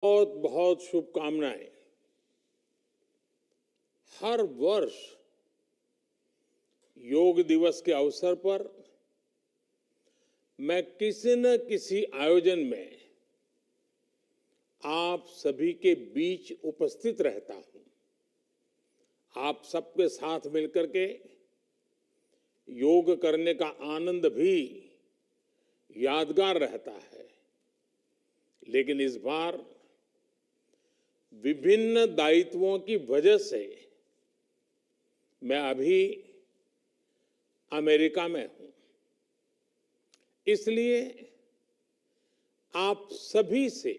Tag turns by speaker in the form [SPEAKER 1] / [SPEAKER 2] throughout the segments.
[SPEAKER 1] बहुत बहुत शुभकामनाएं। हर वर्ष योग दिवस के अवसर पर मैं किसी न किसी आयोजन में आप सभी के बीच उपस्थित रहता हूं। आप सबके साथ मिलकर के योग करने का आनंद भी यादगार रहता है। लेकिन इस बार विभिन्न दायित्वों की वजह से मैं अभी अमेरिका में हूं। इसलिए आप सभी से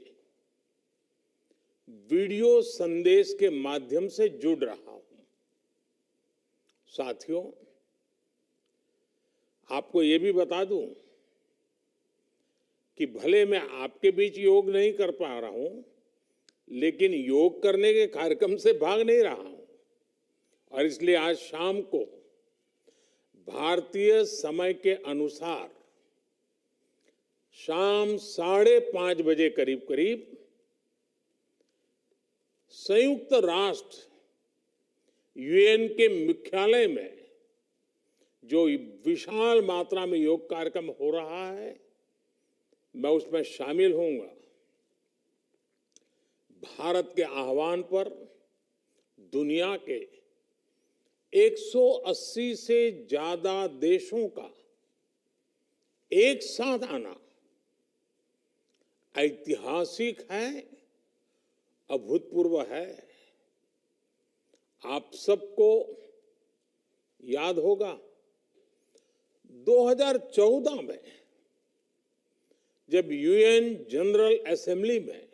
[SPEAKER 1] वीडियो संदेश के माध्यम से जुड़ रहा हूं। साथियों, आपको ये भी बता दूं कि भले मैं आपके बीच योग नहीं कर पा रहा हूं, लेकिन योग करने के कार्यक्रम से भाग नहीं रहा हूं। और इसलिए आज शाम को भारतीय समय के अनुसार शाम 5:30 बजे करीब करीब संयुक्त राष्ट्र यूएन के मुख्यालय में जो विशाल मात्रा में योग कार्यक्रम हो रहा है, मैं उसमें शामिल होऊंगा। भारत के आह्वान पर दुनिया के 180 से ज्यादा देशों का एक साथ आना ऐतिहासिक है, अभूतपूर्व है। आप सबको याद होगा 2014 में जब यूएन जनरल असेंबली में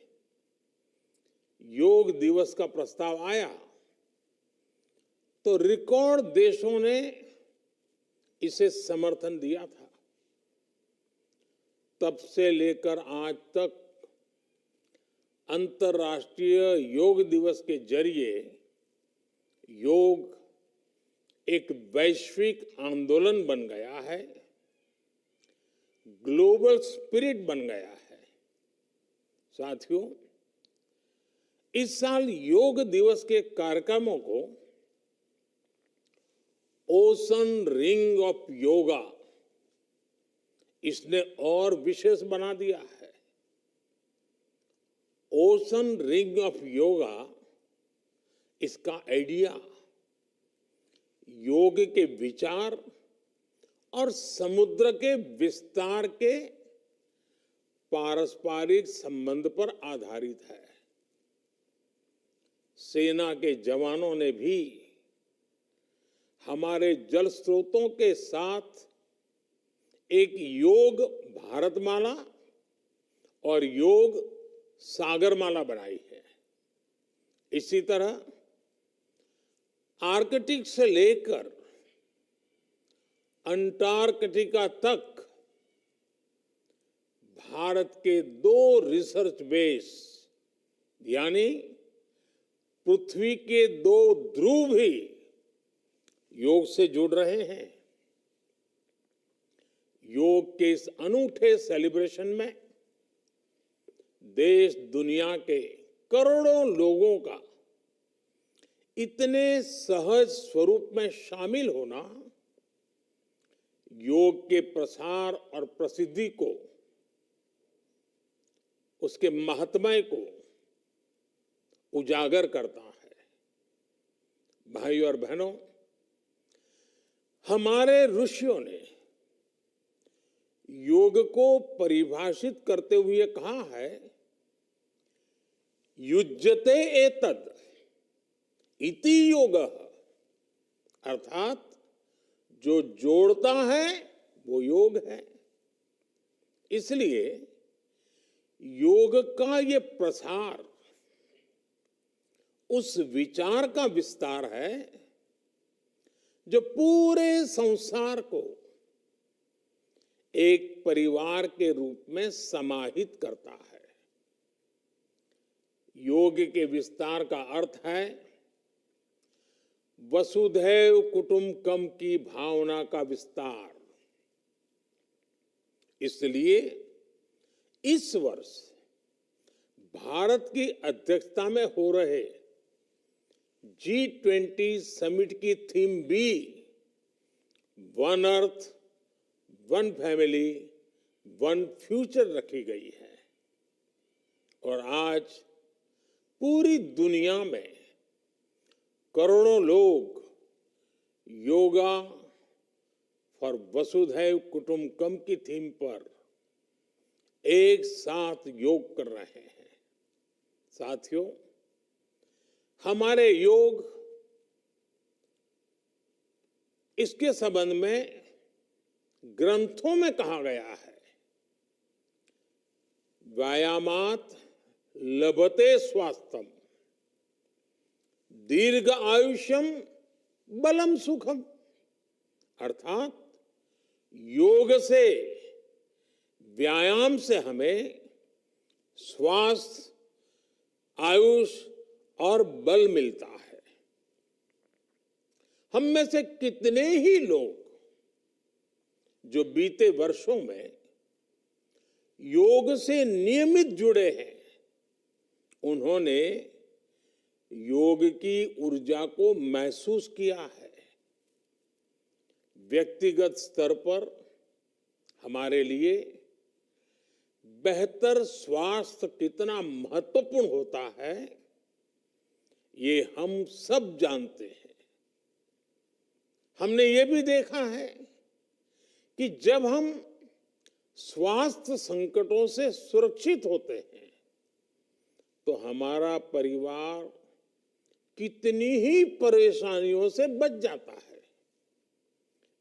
[SPEAKER 1] योग दिवस का प्रस्ताव आया तो रिकॉर्ड देशों ने इसे समर्थन दिया था। तब से लेकर आज तक अंतर्राष्ट्रीय योग दिवस के जरिए योग एक वैश्विक आंदोलन बन गया है, ग्लोबल स्पिरिट बन गया है। साथियों, इस साल योग दिवस के कार्यक्रमों को ओशन रिंग ऑफ योगा इसने और विशेष बना दिया है। ओशन रिंग ऑफ योगा, इसका आइडिया योग के विचार और समुद्र के विस्तार के पारस्परिक संबंध पर आधारित है। सेना के जवानों ने भी हमारे जल स्रोतों के साथ एक योग भारतमाला और योग सागरमाला बनाई है। इसी तरह आर्कटिक से लेकर अंटार्कटिका तक भारत के 2 रिसर्च बेस यानी पृथ्वी के 2 ध्रुव भी योग से जुड़ रहे हैं। योग के इस अनूठे सेलिब्रेशन में देश दुनिया के करोड़ों लोगों का इतने सहज स्वरूप में शामिल होना योग के प्रसार और प्रसिद्धि को, उसके महात्म्य को उजागर करता है। भाइयों और बहनों, हमारे ऋषियों ने योग को परिभाषित करते हुए कहा है, युज्यते एतद इति योगः, अर्थात जो जोड़ता है वो योग है। इसलिए योग का ये प्रसार उस विचार का विस्तार है जो पूरे संसार को एक परिवार के रूप में समाहित करता है। योग के विस्तार का अर्थ है वसुधैव कुटुंबकम की भावना का विस्तार। इसलिए इस वर्ष भारत की अध्यक्षता में हो रहे G20 समिट की थीम भी one earth, one family, one future रखी गई है। और आज पूरी दुनिया में करोड़ों लोग योगा फॉर वसुधैव कुटुंबकम की थीम पर एक साथ योग कर रहे हैं। साथियों, हमारे योग इसके संबंध में ग्रंथों में कहा गया है, व्यायामात लभते स्वास्थ्यम, दीर्घ आयुष्यम बलम सुखम। अर्थात योग से, व्यायाम से हमें स्वास्थ्य, आयुष और बल मिलता है। हम में से कितने ही लोग जो बीते वर्षों में योग से नियमित जुड़े हैं, उन्होंने योग की ऊर्जा को महसूस किया है। व्यक्तिगत स्तर पर हमारे लिए बेहतर स्वास्थ्य कितना महत्वपूर्ण होता है, ये हम सब जानते हैं। हमने ये भी देखा है कि जब हम स्वास्थ्य संकटों से सुरक्षित होते हैं, तो हमारा परिवार कितनी ही परेशानियों से बच जाता है।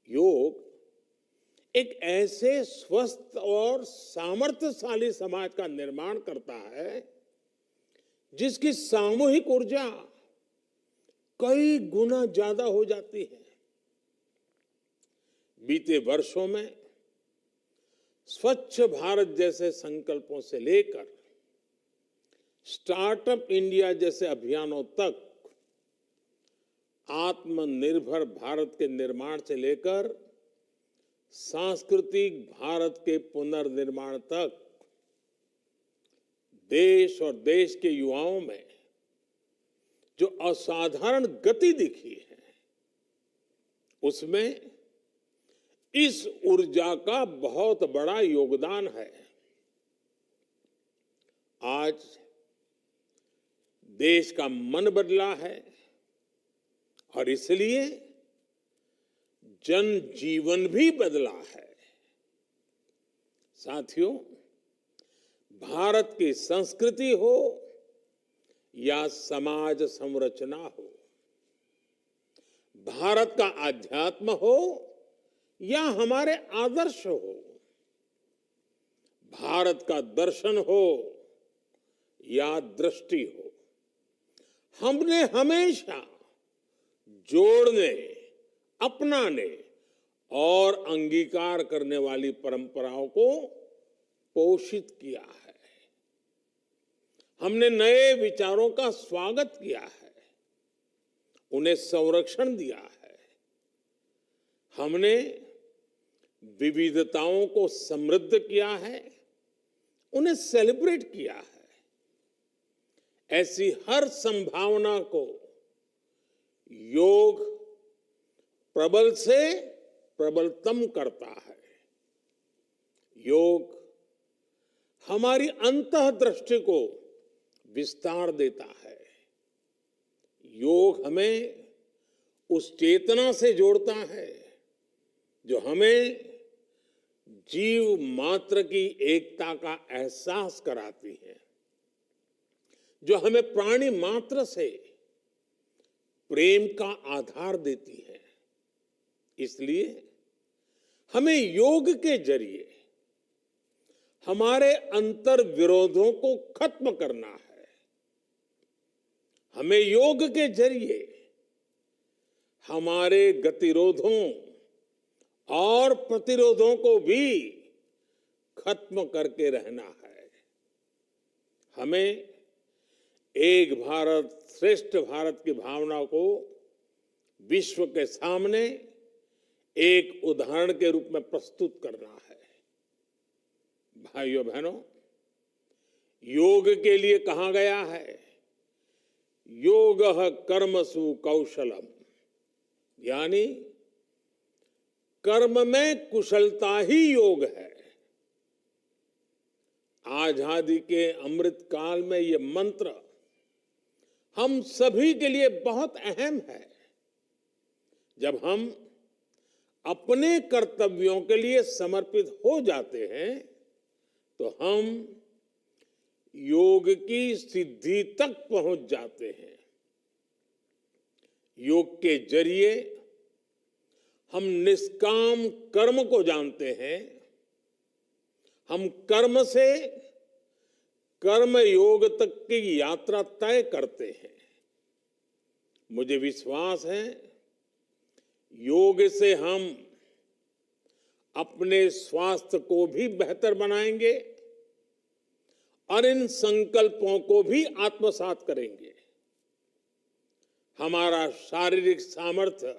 [SPEAKER 1] योग एक ऐसे स्वस्थ और सामर्थ्यशाली समाज का निर्माण करता है जिसकी सामूहिक ऊर्जा कई गुना ज्यादा हो जाती है। बीते वर्षों में स्वच्छ भारत जैसे संकल्पों से लेकर स्टार्टअप इंडिया जैसे अभियानों तक, आत्मनिर्भर भारत के निर्माण से लेकर सांस्कृतिक भारत के पुनर्निर्माण तक, देश और देश के युवाओं में जो असाधारण गति दिखी है, उसमें इस ऊर्जा का बहुत बड़ा योगदान है। आज देश का मन बदला है और इसलिए जनजीवन भी बदला है। साथियों, भारत की संस्कृति हो या समाज संरचना हो, भारत का आध्यात्म हो या हमारे आदर्श हो, भारत का दर्शन हो या दृष्टि हो, हमने हमेशा जोड़ने, अपनाने और अंगीकार करने वाली परंपराओं को पोषित किया है। हमने नए विचारों का स्वागत किया है, उन्हें संरक्षण दिया है। हमने विविधताओं को समृद्ध किया है, उन्हें सेलिब्रेट किया है। ऐसी हर संभावना को योग प्रबल से प्रबलतम करता है। योग हमारी अंतःदृष्टि को विस्तार देता है। योग हमें उस चेतना से जोड़ता है जो हमें जीव मात्र की एकता का एहसास कराती है, जो हमें प्राणी मात्र से प्रेम का आधार देती है। इसलिए हमें योग के जरिए हमारे अंतर विरोधों को खत्म करना है। हमें योग के जरिए हमारे गतिरोधों और प्रतिरोधों को भी खत्म करके रहना है। हमें एक भारत श्रेष्ठ भारत की भावना को विश्व के सामने एक उदाहरण के रूप में प्रस्तुत करना है। भाइयों बहनों, योग के लिए कहा गया है, योगः कर्मसु कौशलम, यानी कर्म में कुशलता ही योग है। आजादी के अमृत काल में ये मंत्र हम सभी के लिए बहुत अहम है। जब हम अपने कर्तव्यों के लिए समर्पित हो जाते हैं तो हम योग की सिद्धि तक पहुंच जाते हैं। योग के जरिए हम निष्काम कर्म को जानते हैं। हम कर्म से कर्म योग तक की यात्रा तय करते हैं। मुझे विश्वास है, योग से हम अपने स्वास्थ्य को भी बेहतर बनाएंगे और इन संकल्पों को भी आत्मसात करेंगे। हमारा शारीरिक सामर्थ्य,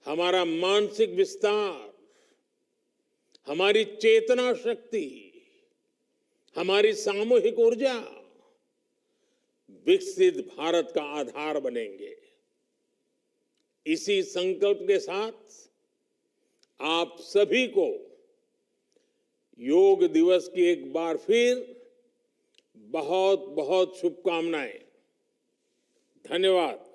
[SPEAKER 1] हमारा मानसिक विस्तार, हमारी चेतना शक्ति, हमारी सामूहिक ऊर्जा विकसित भारत का आधार बनेंगे। इसी संकल्प के साथ आप सभी को योग दिवस की एक बार फिर बहुत बहुत शुभकामनाएं। धन्यवाद।